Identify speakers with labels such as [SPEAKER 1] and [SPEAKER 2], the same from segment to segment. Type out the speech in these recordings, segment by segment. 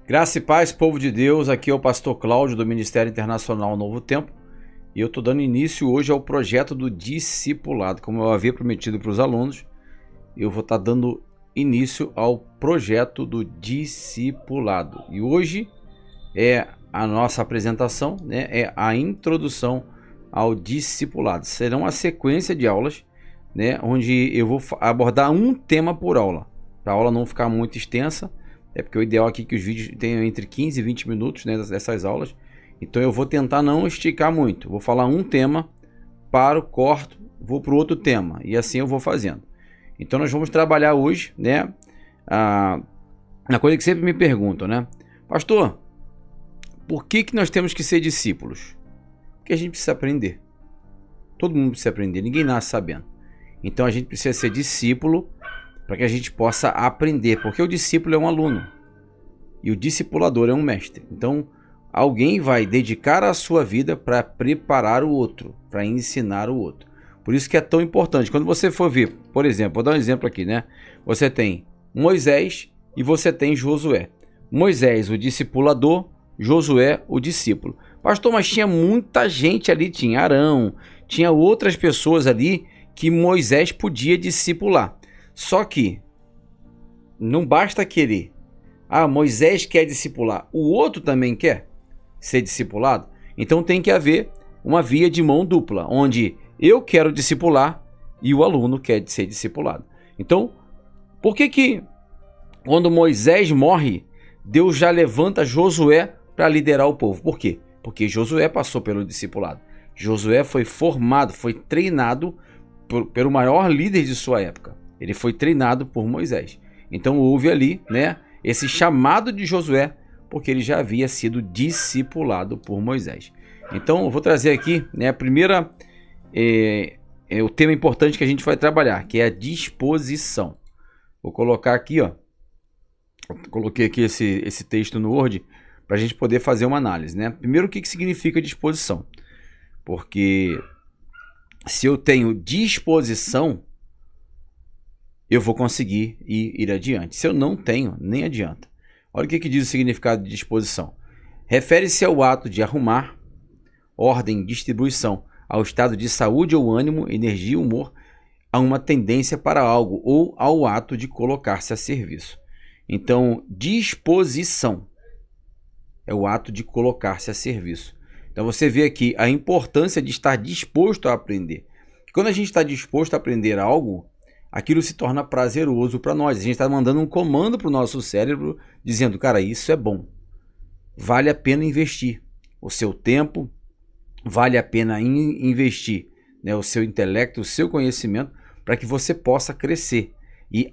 [SPEAKER 1] Graça e paz, povo de Deus, aqui é o pastor Cláudio do Ministério Internacional Novo Tempo e eu estou dando início hoje ao projeto do discipulado. Como eu havia prometido para os alunos, eu vou estar dando início ao projeto do discipulado. E hoje é a nossa apresentação, é a introdução ao discipulado. Será uma sequência de aulas, onde eu vou abordar um tema por aula, para a aula não ficar muito extensa. É porque o ideal aqui é que os vídeos tenham entre 15 e 20 minutos, dessas aulas. Então eu vou tentar não esticar muito. Vou falar um tema, paro, corto, vou para o outro tema. E assim eu vou fazendo. Então nós vamos trabalhar hoje, na coisa que sempre me perguntam, Pastor, por que nós temos que ser discípulos? Porque a gente precisa aprender. Todo mundo precisa aprender, ninguém nasce sabendo. Então a gente precisa ser discípulo para que a gente possa aprender, porque o discípulo é um aluno e o discipulador é um mestre. Então, alguém vai dedicar a sua vida para preparar o outro, para ensinar o outro. Por isso que é tão importante. Quando você for ver, por exemplo, vou dar um exemplo aqui, Você tem Moisés e você tem Josué. Moisés, o discipulador, Josué, o discípulo. Pastor, mas tinha muita gente ali, tinha Arão, tinha outras pessoas ali que Moisés podia discipular. Só que não basta querer. Moisés quer discipular. O outro também quer ser discipulado. Então tem que haver uma via de mão dupla, onde eu quero discipular e o aluno quer ser discipulado. Então, por que quando Moisés morre, Deus já levanta Josué para liderar o povo? Por quê? Porque Josué passou pelo discipulado. Josué foi formado, foi treinado pelo maior líder de sua época. Ele foi treinado por Moisés. Então houve ali, esse chamado de Josué, porque ele já havia sido discipulado por Moisés. Então eu vou trazer aqui, a primeira, o tema importante que a gente vai trabalhar, que é a disposição. Vou colocar aqui, coloquei aqui esse texto no Word para a gente poder fazer uma análise, Primeiro, o que significa disposição? Porque se eu tenho disposição, eu vou conseguir ir adiante. Se eu não tenho, nem adianta. Olha o que diz o significado de disposição. Refere-se ao ato de arrumar, ordem, distribuição, ao estado de saúde ou ânimo, energia, humor, a uma tendência para algo ou ao ato de colocar-se a serviço. Então, disposição é o ato de colocar-se a serviço. Então você vê aqui a importância de estar disposto a aprender. Quando a gente está disposto a aprender algo, aquilo se torna prazeroso para nós. A gente está mandando um comando para o nosso cérebro dizendo, cara, isso é bom. Vale a pena investir o seu tempo, vale a pena investir o seu intelecto, o seu conhecimento, para que você possa crescer e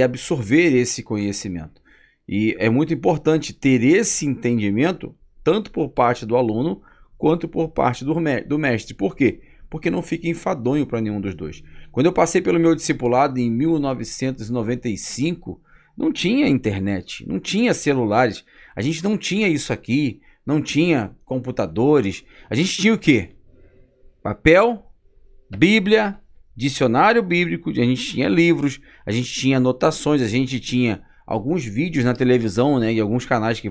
[SPEAKER 1] absorver esse conhecimento. E é muito importante ter esse entendimento, tanto por parte do aluno, quanto por parte do mestre. Por quê? Porque não fica enfadonho para nenhum dos dois. Quando eu passei pelo meu discipulado em 1995, não tinha internet, não tinha celulares, a gente não tinha isso aqui, não tinha computadores, a gente tinha o quê? Papel, Bíblia, dicionário bíblico, a gente tinha livros, a gente tinha anotações, a gente tinha alguns vídeos na televisão, e alguns canais que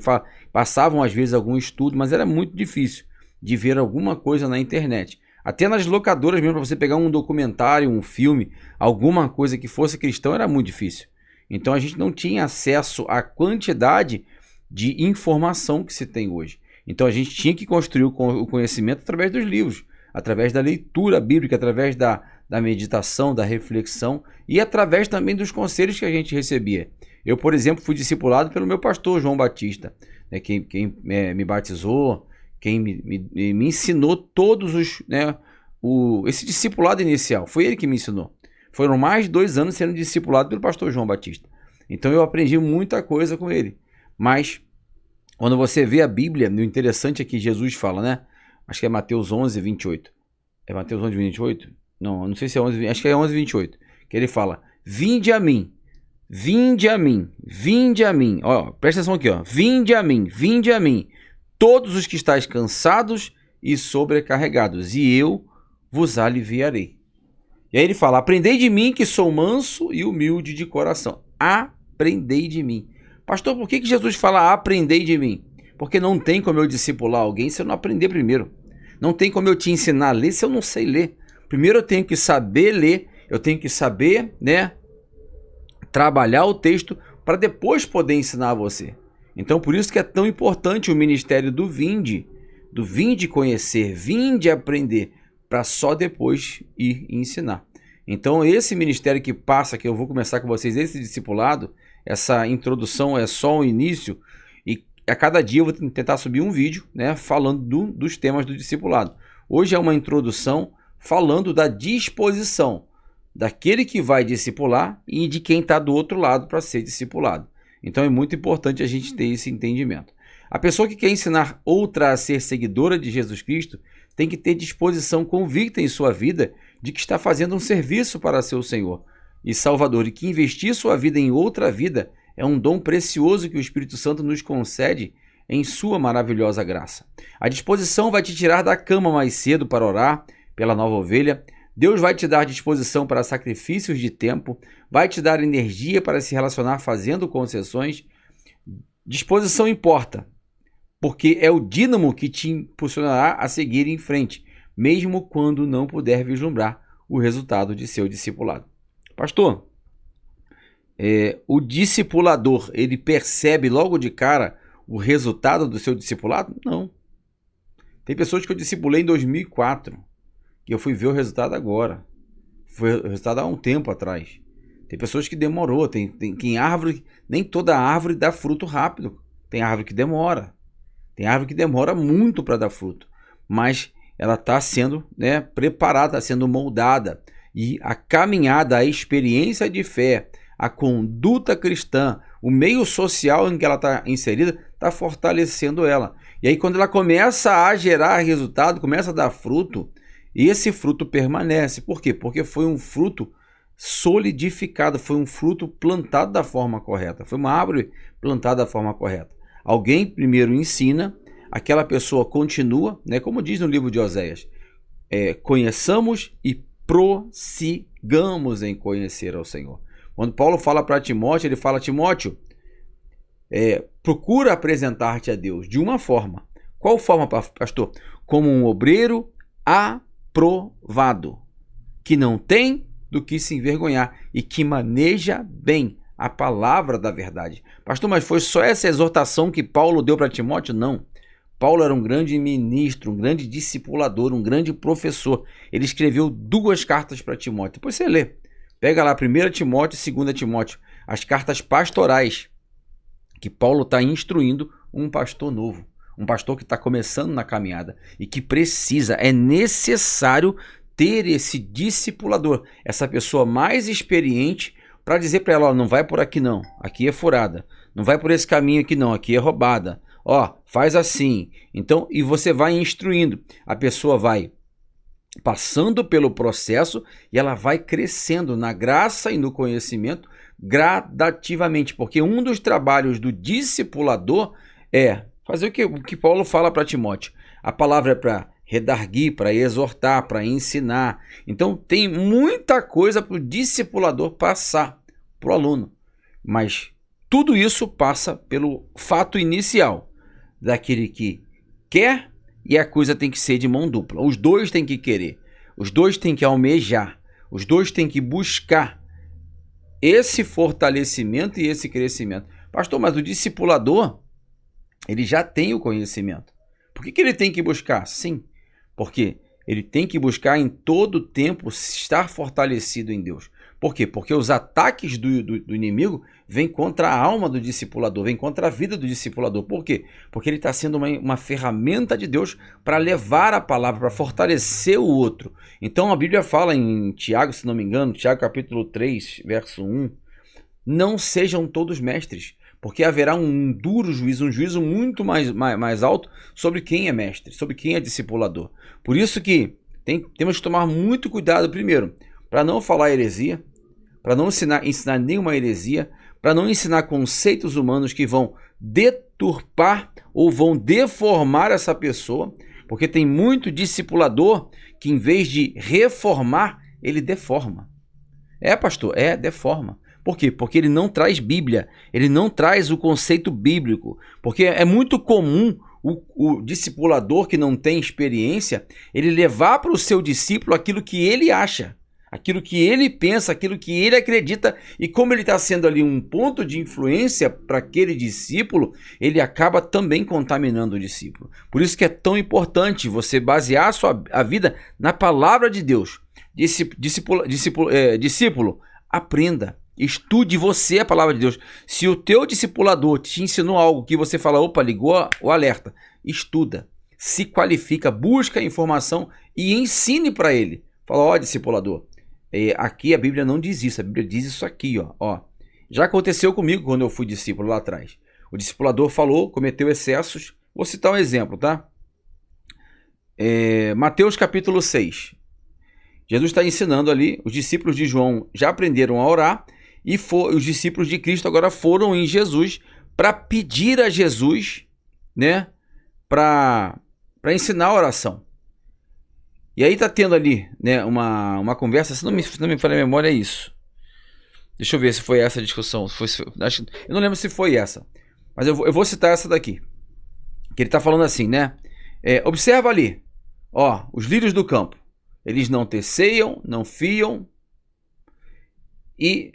[SPEAKER 1] passavam às vezes algum estudo, mas era muito difícil de ver alguma coisa na internet. Até nas locadoras mesmo, para você pegar um documentário, um filme, alguma coisa que fosse cristão, era muito difícil. Então a gente não tinha acesso à quantidade de informação que se tem hoje. Então a gente tinha que construir o conhecimento através dos livros, através da leitura bíblica, através da meditação, da reflexão e através também dos conselhos que a gente recebia. Eu, por exemplo, fui discipulado pelo meu pastor João Batista, quem me batizou, quem me ensinou todos esse discipulado inicial. Foi ele que me ensinou. Foram mais de 2 anos sendo discipulado pelo pastor João Batista. Então eu aprendi muita coisa com ele. Mas quando você vê a Bíblia, o interessante é que Jesus fala, acho que é Mateus 11, 28. É Mateus 11, 28? Não sei se é 11, acho que é 11, 28. Que ele fala, vinde a mim, vinde a mim, vinde a mim. Presta atenção aqui, vinde a mim, todos os que estáis cansados e sobrecarregados, e eu vos aliviarei. E aí ele fala, aprendei de mim que sou manso e humilde de coração. Aprendei de mim. Pastor, por que Jesus fala aprendei de mim? Porque não tem como eu discipular alguém se eu não aprender primeiro. Não tem como eu te ensinar a ler se eu não sei ler. Primeiro eu tenho que saber ler, eu tenho que saber, trabalhar o texto para depois poder ensinar a você. Então por isso que é tão importante o ministério do vinde conhecer, vinde aprender, para só depois ir ensinar. Então esse ministério que passa, que eu vou começar com vocês, esse discipulado, essa introdução é só o início, e a cada dia eu vou tentar subir um vídeo, falando dos temas do discipulado. Hoje é uma introdução falando da disposição daquele que vai discipular e de quem está do outro lado para ser discipulado. Então é muito importante a gente ter esse entendimento. A pessoa que quer ensinar outra a ser seguidora de Jesus Cristo tem que ter disposição convicta em sua vida de que está fazendo um serviço para seu Senhor e Salvador, e que investir sua vida em outra vida é um dom precioso que o Espírito Santo nos concede em sua maravilhosa graça. A disposição vai te tirar da cama mais cedo para orar pela nova ovelha. Deus vai te dar disposição para sacrifícios de tempo, vai te dar energia para se relacionar fazendo concessões. Disposição importa, porque é o dínamo que te impulsionará a seguir em frente, mesmo quando não puder vislumbrar o resultado de seu discipulado. Pastor, o discipulador, ele percebe logo de cara o resultado do seu discipulado? Não. Tem pessoas que eu discipulei em 2004, que eu fui ver o resultado agora. Foi o resultado há um tempo atrás. Tem pessoas que demorou, tem árvore, nem toda árvore dá fruto rápido. Tem árvore que demora. Tem árvore que demora muito para dar fruto, mas ela está sendo preparada, está sendo moldada. E a caminhada, a experiência de fé, a conduta cristã, o meio social em que ela está inserida, está fortalecendo ela. E aí quando ela começa a gerar resultado, começa a dar fruto, e esse fruto permanece. Por quê? Porque foi um fruto solidificado, foi um fruto plantado da forma correta, foi uma árvore plantada da forma correta. Alguém primeiro ensina, aquela pessoa continua, como diz no livro de Oséias, conheçamos e prossigamos em conhecer ao Senhor. Quando Paulo fala para Timóteo, ele fala: Timóteo, procura apresentar-te a Deus de uma forma. Qual forma, pastor? Como um obreiro aprovado, que não tem do que se envergonhar e que maneja bem a palavra da verdade. Pastor, mas foi só essa exortação que Paulo deu para Timóteo? Não. Paulo era um grande ministro, um grande discipulador, um grande professor. Ele escreveu 2 cartas para Timóteo. Depois você lê. Pega lá 1 Timóteo e 2 Timóteo, as cartas pastorais, que Paulo está instruindo um pastor novo, um pastor que está começando na caminhada e que precisa, é necessário ter esse discipulador, essa pessoa mais experiente, para dizer para ela: não vai por aqui não, aqui é furada, não vai por esse caminho aqui não, aqui é roubada, faz assim. Então, e você vai instruindo, a pessoa vai passando pelo processo e ela vai crescendo na graça e no conhecimento gradativamente, porque um dos trabalhos do discipulador é fazer o que Paulo fala para Timóteo. A palavra é para redarguir, para exortar, para ensinar. Então tem muita coisa para o discipulador passar para o aluno, mas tudo isso passa pelo fato inicial daquele que quer, e a coisa tem que ser de mão dupla. Os dois têm que querer, os dois têm que almejar, os dois têm que buscar esse fortalecimento e esse crescimento. Pastor, mas o discipulador, ele já tem o conhecimento. Por que ele tem que buscar? Sim, porque ele tem que buscar em todo tempo estar fortalecido em Deus. Por quê? Porque os ataques do inimigo vêm contra a alma do discipulador, vêm contra a vida do discipulador. Por quê? Porque ele está sendo uma ferramenta de Deus para levar a palavra, para fortalecer o outro. Então a Bíblia fala em Tiago, se não me engano, Tiago capítulo 3, verso 1, não sejam todos mestres, porque haverá um duro juízo, um juízo muito mais alto sobre quem é mestre, sobre quem é discipulador. Por isso que temos que tomar muito cuidado, primeiro, para não falar heresia, para não ensinar nenhuma heresia, para não ensinar conceitos humanos que vão deturpar ou vão deformar essa pessoa, porque tem muito discipulador que, em vez de reformar, ele deforma. Pastor, deforma. Por quê? Porque ele não traz Bíblia, ele não traz o conceito bíblico. Porque é muito comum o discipulador que não tem experiência, ele levar para o seu discípulo aquilo que ele acha, aquilo que ele pensa, aquilo que ele acredita, e como ele está sendo ali um ponto de influência para aquele discípulo, ele acaba também contaminando o discípulo. Por isso que é tão importante você basear a vida na palavra de Deus. Discípulo, aprenda. Estude você a palavra de Deus. Se o teu discipulador te ensinou algo que você fala, opa, ligou o alerta, estuda, se qualifica, busca informação e ensine para ele. Fala, ó, discipulador, aqui a Bíblia não diz isso, a Bíblia diz isso aqui, ó. Já aconteceu comigo quando eu fui discípulo lá atrás. O discipulador falou, cometeu excessos. Vou citar um exemplo, tá? Mateus capítulo 6. Jesus está ensinando ali, os discípulos de João já aprenderam a orar, e os discípulos de Cristo agora foram em Jesus para pedir a Jesus, né, para ensinar a oração. E aí está tendo ali, né, uma conversa, se não me falha a memória, é isso. Deixa eu ver se foi essa a discussão. Eu não lembro se foi essa, mas eu vou citar essa daqui. Que ele está falando assim, né? Observa ali, ó, os lírios do campo. Eles não teceiam, não fiam, e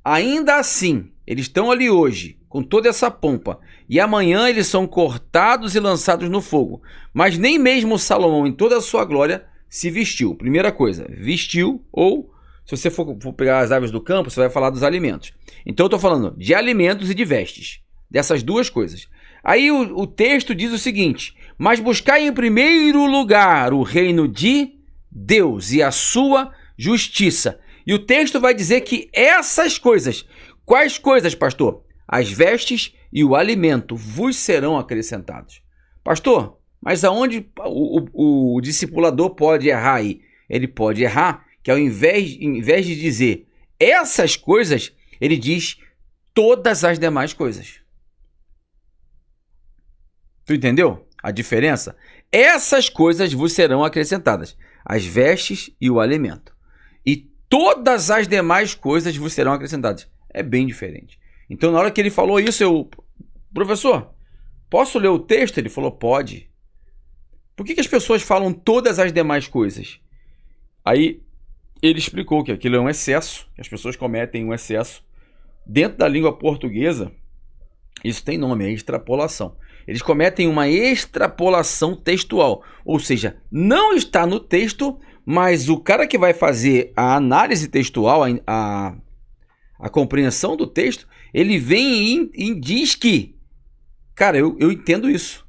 [SPEAKER 1] ainda assim, eles estão ali hoje, com toda essa pompa, e amanhã eles são cortados e lançados no fogo. Mas nem mesmo Salomão, em toda a sua glória, se vestiu. Primeira coisa, vestiu, ou se você for pegar as aves do campo, você vai falar dos alimentos. Então eu estou falando de alimentos e de vestes, dessas duas coisas. Aí o texto diz o seguinte: mas buscai em primeiro lugar o reino de Deus e a sua justiça. E o texto vai dizer que essas coisas, quais coisas, pastor? As vestes e o alimento vos serão acrescentados. Pastor, mas aonde o discipulador pode errar aí? Ele pode errar que ao invés de dizer essas coisas, ele diz todas as demais coisas. Tu entendeu a diferença? Essas coisas vos serão acrescentadas. As vestes e o alimento. E todas as demais coisas vos serão acrescentadas. É bem diferente. Então, na hora que ele falou isso, professor, posso ler o texto? Ele falou, pode. Por que as pessoas falam todas as demais coisas? Aí, ele explicou que aquilo é um excesso, que as pessoas cometem um excesso. Dentro da língua portuguesa, isso tem nome, é extrapolação. Eles cometem uma extrapolação textual, ou seja, não está no texto, mas o cara que vai fazer a análise textual, a compreensão do texto, ele vem e diz que, cara, eu entendo isso,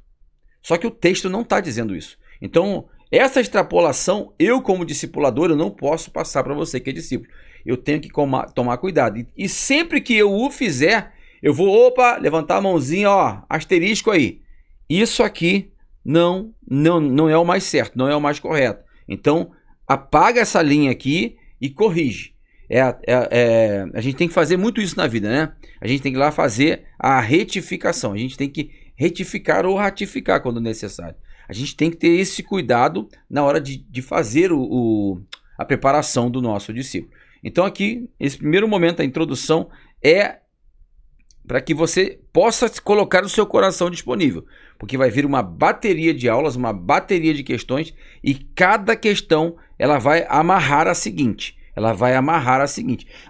[SPEAKER 1] só que o texto não está dizendo isso. Então, essa extrapolação, eu como discipulador, eu não posso passar para você que é discípulo. Eu tenho que tomar cuidado. E sempre que eu o fizer, eu vou, levantar a mãozinha, ó, asterisco aí. Isso aqui não é o mais certo, não é o mais correto. Então, apaga essa linha aqui e corrige. A gente tem que fazer muito isso na vida, né? A gente tem que ir lá fazer a retificação. A gente tem que retificar ou ratificar quando necessário. A gente tem que ter esse cuidado na hora de fazer a preparação do nosso discípulo. Então aqui, esse primeiro momento, a introdução é para que você possa colocar o seu coração disponível, porque vai vir uma bateria de aulas, uma bateria de questões, e cada questão ela vai amarrar a seguinte.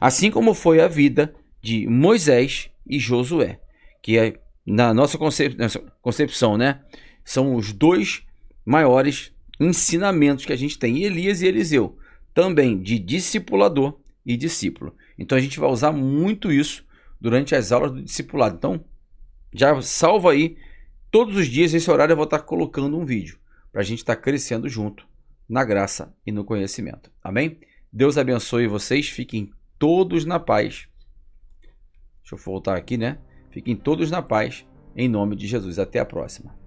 [SPEAKER 1] Assim como foi a vida de Moisés e Josué, que na nossa concepção, né, são os dois maiores ensinamentos que a gente tem, Elias e Eliseu, também de discipulador e discípulo. Então a gente vai usar muito isso durante as aulas do discipulado. Então, já salva aí, todos os dias, esse horário eu vou estar colocando um vídeo, para a gente estar crescendo junto na graça e no conhecimento. Amém? Deus abençoe vocês, fiquem todos na paz. Deixa eu voltar aqui, né? Fiquem todos na paz, em nome de Jesus. Até a próxima.